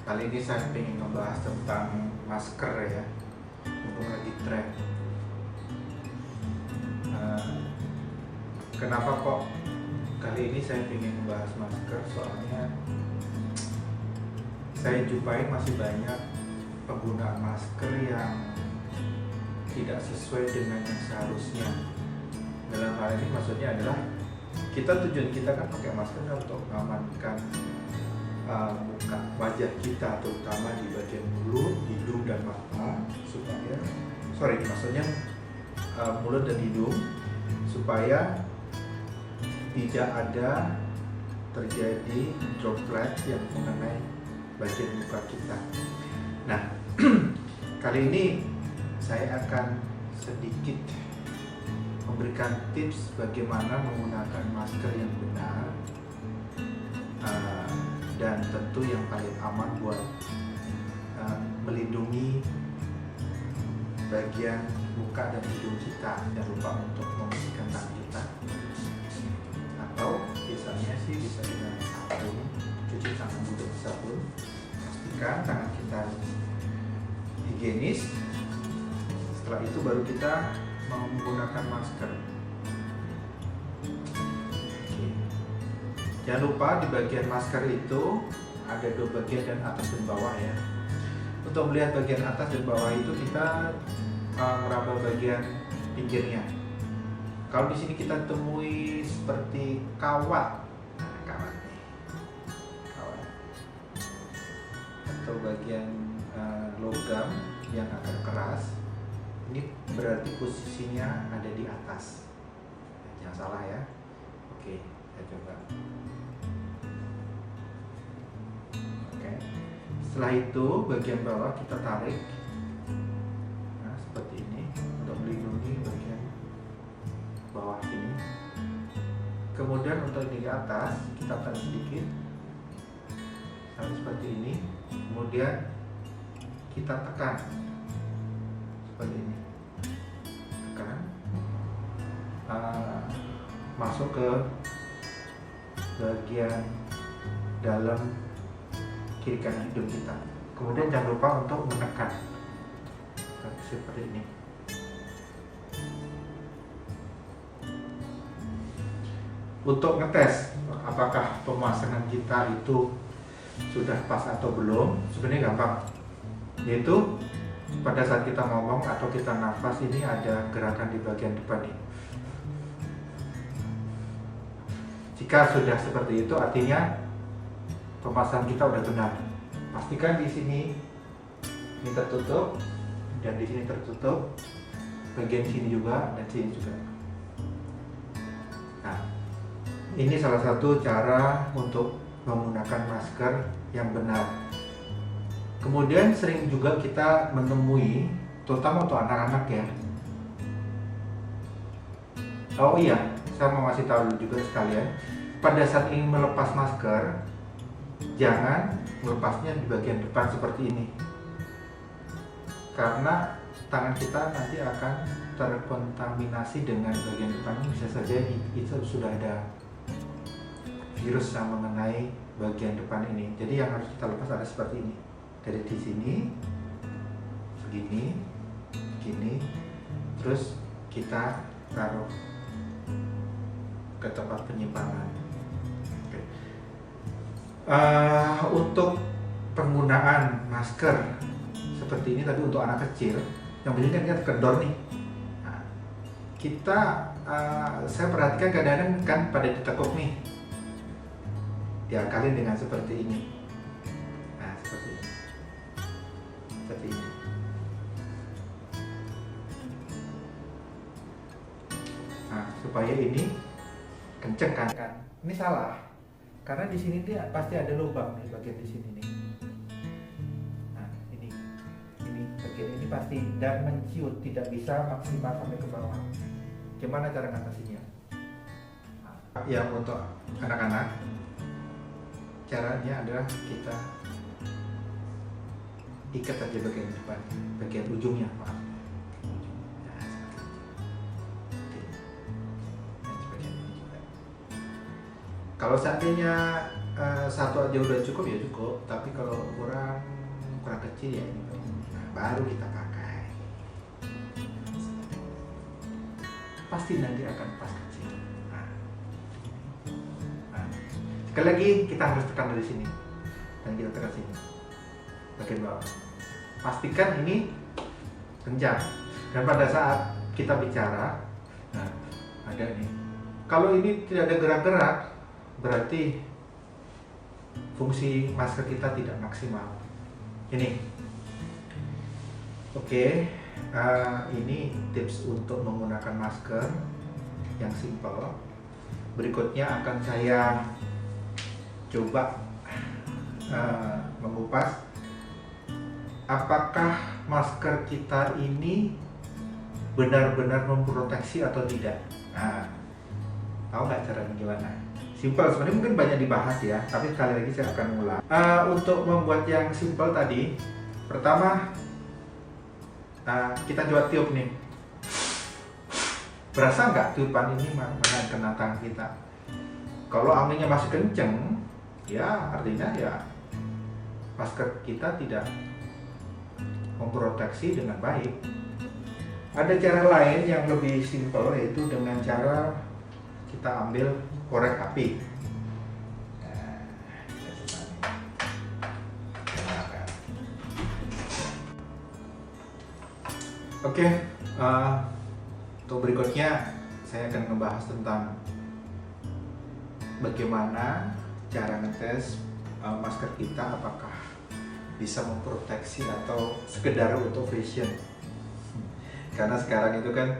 Kali ini saya ingin membahas tentang masker ya, mumpung lagi tren. Kenapa kok kali ini saya ingin membahas masker? Soalnya saya jumpai masih banyak penggunaan masker yang tidak sesuai dengan yang seharusnya. Dalam hal ini maksudnya adalah tujuan kita kan pakai masker kan untuk mengamankan muka wajah kita, terutama di bagian mulut, hidung dan mata, supaya maksudnya mulut dan hidung, supaya tidak ada terjadi droplet yang mengenai bagian muka kita. Nah, kali ini saya akan sedikit memberikan tips bagaimana menggunakan masker yang benar, dan tentu yang paling aman buat melindungi bagian muka dan hidung kita. Jangan lupa untuk membersihkan tangan kita, atau biasanya sih bisa dengan sabun, cuci tangan dulu dengan sabun. Pastikan tangan kita higienis. Setelah itu baru kita menggunakan masker. Jangan lupa di bagian masker itu ada dua bagian, dan atas dan bawah ya. Untuk melihat bagian atas dan bawah itu kita meraba bagian pinggirnya. Kalau di sini kita temui seperti kawat, kawat nih, kawat, atau bagian logam yang agak keras. Ini berarti posisinya ada di atas. Jangan salah ya. Oke, saya coba. Setelah itu bagian bawah kita tarik, nah seperti ini, untuk melindungi bagian bawah ini. Kemudian untuk di atas kita tarik sedikit sampai seperti ini. Kemudian kita tekan seperti ini, tekan masuk ke bagian dalam kiri kanan hidung kita. Kemudian jangan lupa untuk menekan seperti ini. Untuk ngetes apakah pemasangan kita itu sudah pas atau belum, sebenarnya gampang. Yaitu pada saat kita ngomong atau kita nafas, ini ada gerakan di bagian depan ini. Jika sudah seperti itu, artinya pemasangan kita udah benar. Pastikan di sini ini tertutup, dan di sini tertutup, bagian sini juga, dan sini juga. Nah, ini salah satu cara untuk menggunakan masker yang benar. Kemudian sering juga kita menemui, terutama untuk anak-anak ya. Oh iya, saya mau kasih tahu juga sekalian, pada saat ingin melepas masker, jangan melepasnya di bagian depan seperti ini, karena tangan kita nanti akan terkontaminasi dengan bagian depan ini. Bisa saja itu sudah ada virus yang mengenai bagian depan ini. Jadi yang harus kita lepas ada seperti ini, dari di sini segini, gini, terus kita taruh ke tempat penyimpanan. Untuk penggunaan masker seperti ini, tapi untuk anak kecil yang biasanya kan kendor nih. Nah, saya perhatikan kadang-kadang kan pada ditekuk nih, diakalin dengan seperti ini. Nah, seperti ini, seperti ini. Nah, supaya ini kenceng kan? Ini salah. Karena di sini dia pasti ada lubang nih, bagian di sini nih. Nah, ini bagian ini pasti, dan menciut, tidak bisa maksimal sampai ke bawah. Gimana cara ngatasinya? Nah, yang untuk anak-anak, caranya adalah kita ikat aja bagian depan, bagian ujungnya, maaf. Kalau seandainya satu aja udah cukup ya cukup, tapi kalau kurang kecil ya ini, nah, baru kita pakai. Pasti nanti akan pas kecil. Nah. Sekali lagi kita harus tekan dari sini dan kita tekan sini bagian bawah. Pastikan ini kencang, dan pada saat kita bicara, nah ada nih. Kalau ini tidak ada gerak-gerak, berarti fungsi masker kita tidak maksimal. Ini, oke, ini tips untuk menggunakan masker yang simple. Berikutnya akan saya coba mengupas apakah masker kita ini benar-benar memproteksi atau tidak. Nah, tahu nggak caranya gimana? Simpel, sebenarnya mungkin banyak dibahas ya, tapi sekali lagi saya akan ulang. Untuk membuat yang simpel tadi, pertama kita coba tiup nih. Berasa nggak tiupan ini kena tangan kita? Kalau anginnya masih kenceng, ya artinya ya masker kita tidak memproteksi dengan baik. Ada cara lain yang lebih simpel, yaitu dengan cara kita ambil korek api. Oke, untuk berikutnya saya akan membahas tentang bagaimana cara ngetes masker kita apakah bisa memproteksi atau sekedar untuk fashion. Karena sekarang itu kan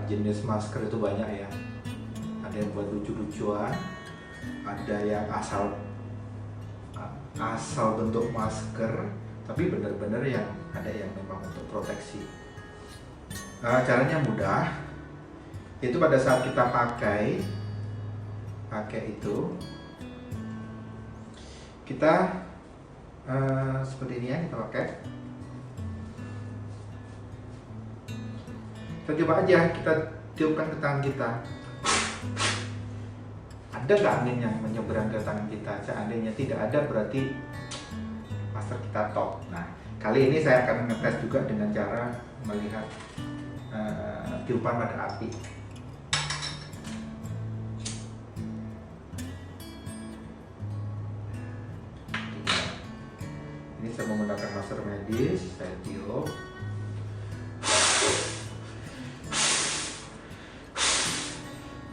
jenis masker itu banyak ya. Ada yang buat lucu-lucuan, ada yang asal bentuk masker, tapi benar-benar yang ada yang memang untuk proteksi. Caranya mudah, itu pada saat kita pakai itu kita seperti ini ya, kita pakai. Kita coba aja, kita tiupkan ke tangan kita. Ada nggak angin yang menyeberang ke tangan kita? Seandainya tidak ada, berarti masker kita top. Nah, kali ini saya akan ngetes juga dengan cara melihat tiupan pada api. Ini saya menggunakan masker medis, saya tiup.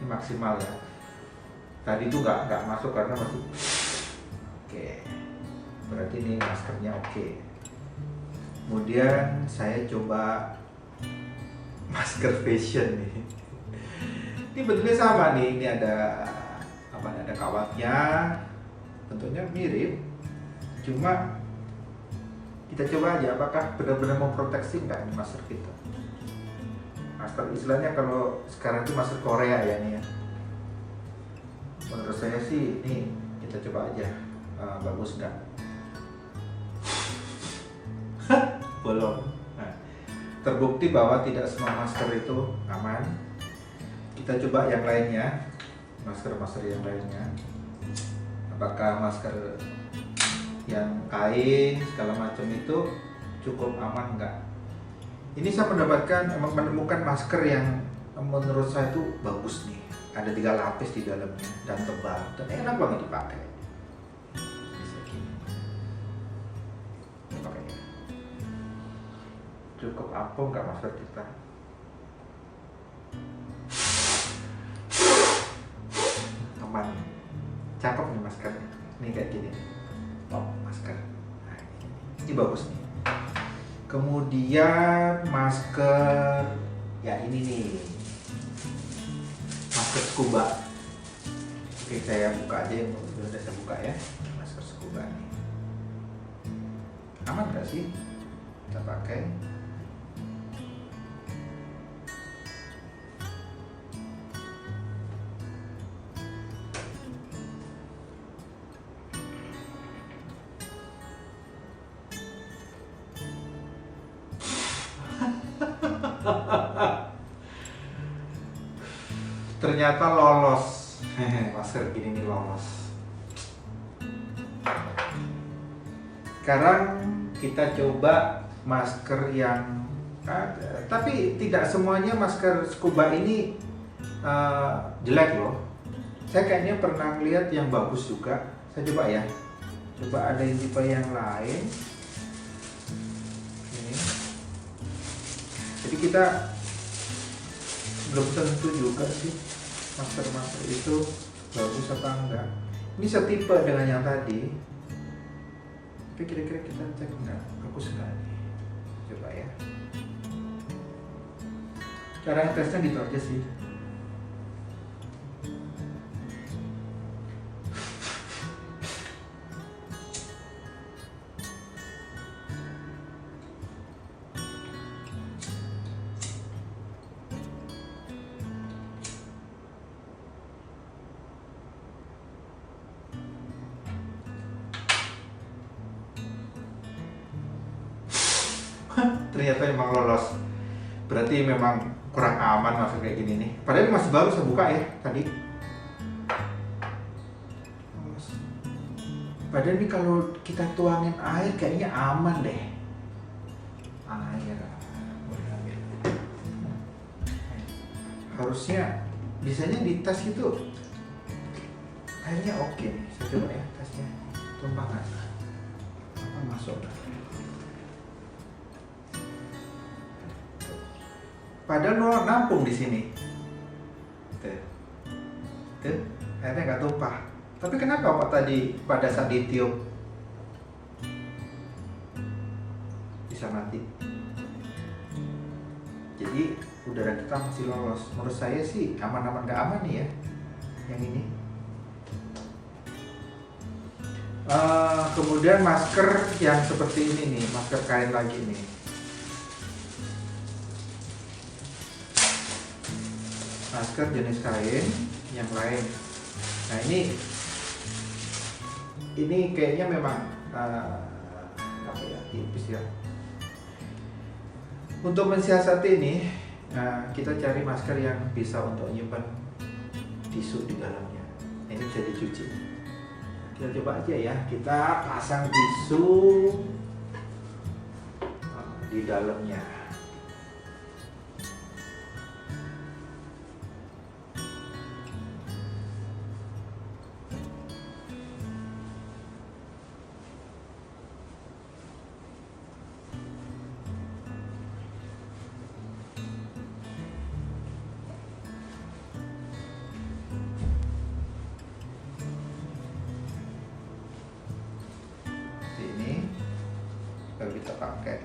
Ini maksimal ya. Tadi itu nggak masuk karena masih. Oke, berarti ini maskernya oke. Kemudian saya coba masker fashion nih. Ini bentuknya sama nih. Ini ada ada kawatnya, bentuknya mirip. Cuma kita coba aja apakah benar-benar memproteksi nggak ini masker kita. Masker istilahnya kalau sekarang itu masker Korea ya nih ya. Menurut saya sih ini kita coba aja bagus nggak. Bolong. Nah, terbukti bahwa tidak semua masker itu aman. Kita coba yang lainnya, masker yang lainnya. Apakah masker yang kain segala macam itu cukup aman nggak? Ini saya menemukan masker yang menurut saya itu bagus nih. Ada 3 lapis di dalamnya dan tebal dan enak banget dipakai. Cukup apung nggak masker kita? Aman, cakep nih maskernya. Ini kayak gini, top masker. Nah, ini bagus nih. Kemudian masker ya ini nih, masker scuba. Oke, saya buka aja yang udah saya buka ya, masker scuba nih. Aman gak sih kita pakai? Ternyata lolos. Masker gini nih lolos. Sekarang kita coba masker yang tapi tidak semuanya masker scuba ini jelek loh. Saya kayaknya pernah lihat yang bagus juga. Saya coba ya. Coba ada yang tipe yang lain. Ini. Jadi kita belum tentu juga sih masker-masker itu bagus apa enggak. Ini setipe dengan yang tadi. Tapi kira-kira kita cek enggak bagus enggak nih. Coba ya. Cara ngetesnya gitu aja sih. Ternyata memang lolos. Berarti memang kurang aman masker kayak gini nih. Padahal ini masih baru saya buka ya tadi. Lolos. Padahal ini kalau kita tuangin air kayaknya aman deh. Air boleh ambil. Harusnya biasanya di tas itu airnya oke nih. Saya coba ya tasnya. Tumpah nggak? Apa masuk? Padahal lo nampung di sini. Tuh. Tuh, airnya nggak tumpah. Tapi kenapa Pak tadi pada saat ditiup bisa mati? Jadi udara kita masih lolos. Menurut saya sih aman-aman nggak aman nih ya yang ini. Kemudian masker yang seperti ini nih, masker kain lagi nih. Masker jenis kain yang lain. Nah ini kayaknya memang apa ya, tipis ya. Untuk mensiasati ini kita cari masker yang bisa untuk nyimpan tisu di dalamnya. Ini bisa dicuci. Kita coba aja ya, kita pasang tisu di dalamnya. Kita pakai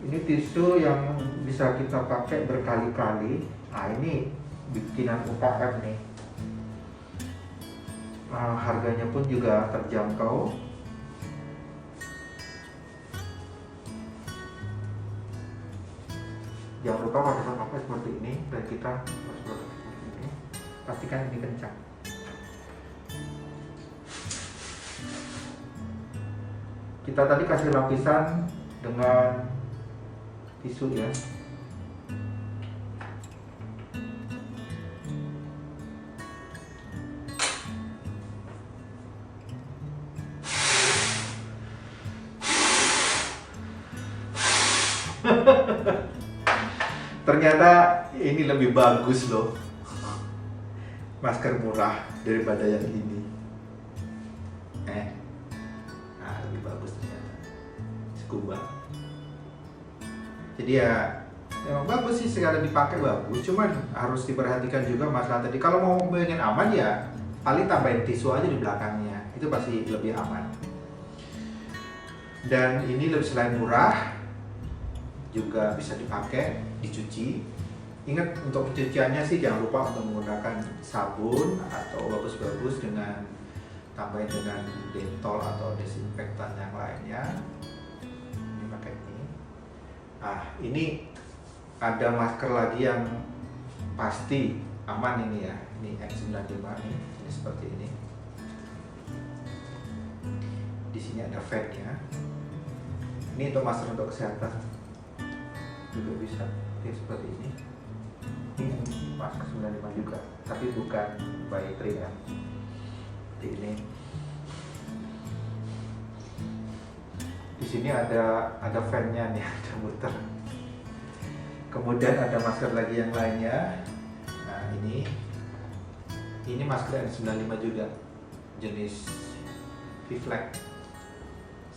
ini tisu yang bisa kita pakai berkali-kali. Nah ini bikinan UKM nih, harganya pun juga terjangkau. Jangan lupa pakai seperti ini, dan kita harus pakai seperti ini. Pastikan ini kencang. Kita tadi kasih lapisan dengan tisu ya. Ternyata ini lebih bagus loh, masker murah daripada yang ini. Lebih bagus ternyata scuba. Jadi ya memang bagus sih, sekali dipakai bagus. Cuman harus diperhatikan juga masalah tadi. Kalau mau pengen aman ya paling tambahin tisu aja di belakangnya, itu pasti lebih aman. Dan ini lebih selain murah, juga bisa dipakai, dicuci. Ingat untuk pencuciannya sih jangan lupa untuk menggunakan sabun atau bagus-bagus dengan tambahin dengan detol atau desinfektan yang lainnya. Ini pakai ini. Ini ada masker lagi yang pasti aman ini ya. Ini N95 nih, ini seperti ini. Di sini ada fatnya. Ini untuk masker untuk kesehatan juga bisa seperti ini. Ini masker 95 juga, tapi bukan by 3M. Seperti ini. Di sini ada fan-nya nih, ada muter. Kemudian ada masker lagi yang lainnya. Nah, ini masker N95 juga, jenis Viflex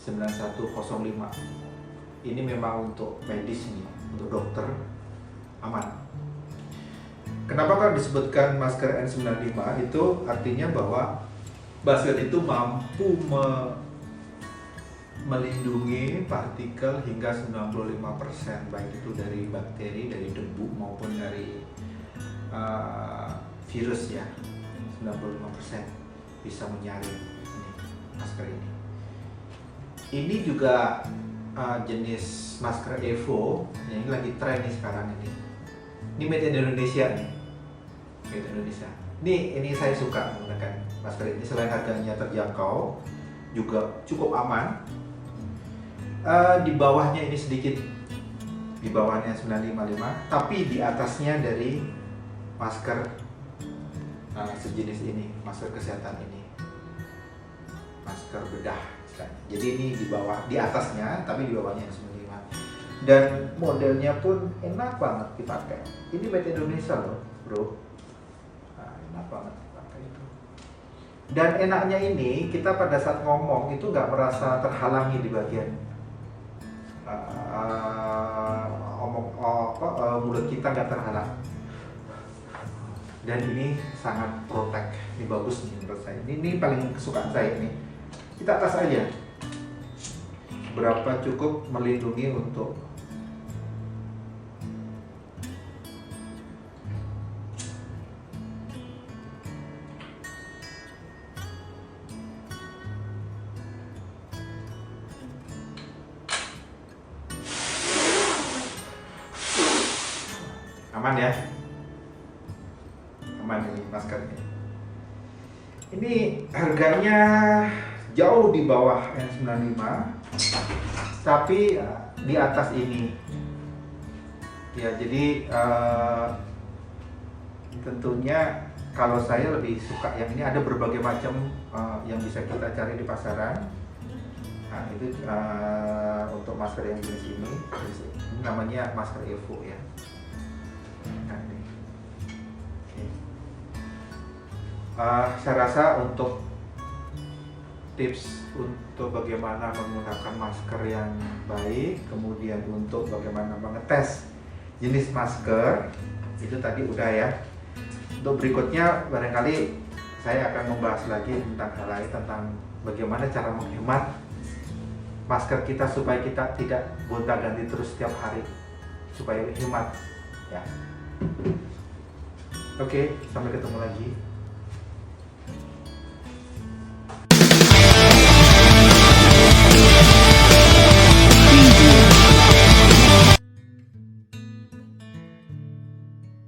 9105. Ini memang untuk medis nih, untuk dokter, aman. Kenapa kalau disebutkan masker N95? Itu artinya bahwa masker itu mampu melindungi partikel hingga 95%, baik itu dari bakteri, dari debu maupun dari virus ya. 95% bisa menyaring ini, masker ini. Ini juga jenis masker Evo, yang ini lagi tren nih sekarang ini. Ini made in Indonesia nih, made in Indonesia. Ini saya suka menggunakan masker ini, selain harganya terjangkau, juga cukup aman. Di bawahnya ini sedikit, di bawahnya 955, tapi di atasnya dari masker sejenis ini, masker kesehatan ini, masker bedah. Jadi ini di bawah, di atasnya, tapi di bawahnya 95. Dan modelnya pun enak banget dipakai. Ini made in Indonesia loh, bro. Nah, enak banget dipakai itu. Dan enaknya ini, kita pada saat ngomong itu nggak merasa terhalangi di bagian mulut kita nggak terhalang. Dan ini sangat protect, ini bagus nih menurut saya. Ini paling kesukaan saya ini. Kita tes aja berapa cukup melindungi untuk aman ya, aman ini maskernya. Ini harganya jauh di bawah N95, tapi di atas ini ya. Jadi tentunya kalau saya lebih suka yang ini. Ada berbagai macam yang bisa kita cari di pasaran. Nah, itu untuk masker yang jenis ini namanya masker Evo ya. Nah, ini. Saya rasa untuk tips untuk bagaimana menggunakan masker yang baik, kemudian untuk bagaimana mengetes jenis masker, itu tadi udah ya. Untuk berikutnya barangkali saya akan membahas lagi tentang hal lain, tentang bagaimana cara menghemat masker kita supaya kita tidak gonta-ganti terus setiap hari, supaya hemat ya. Oke, sampai ketemu lagi.